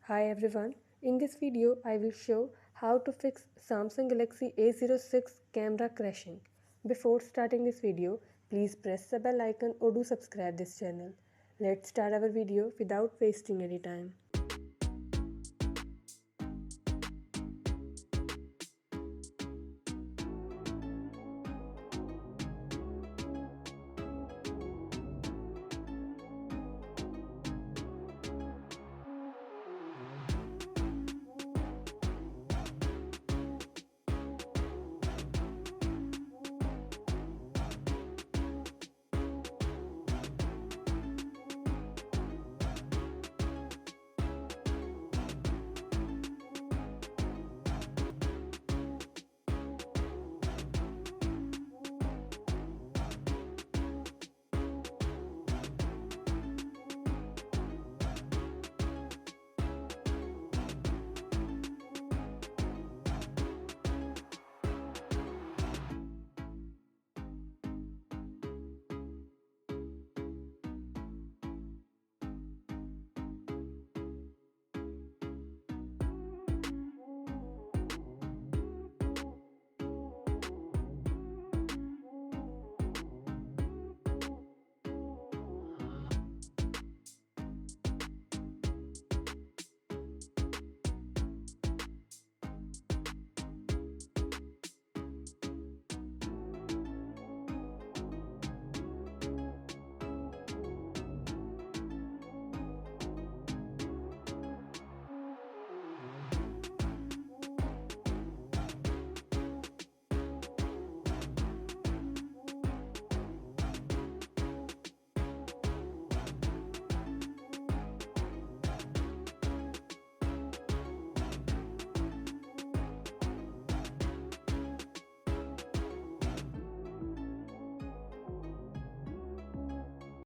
Hi everyone, in this video I will show how to fix Samsung Galaxy A06 camera crashing. Before starting this video, please press the bell icon or do subscribe this channel. Let's start our video without wasting any time.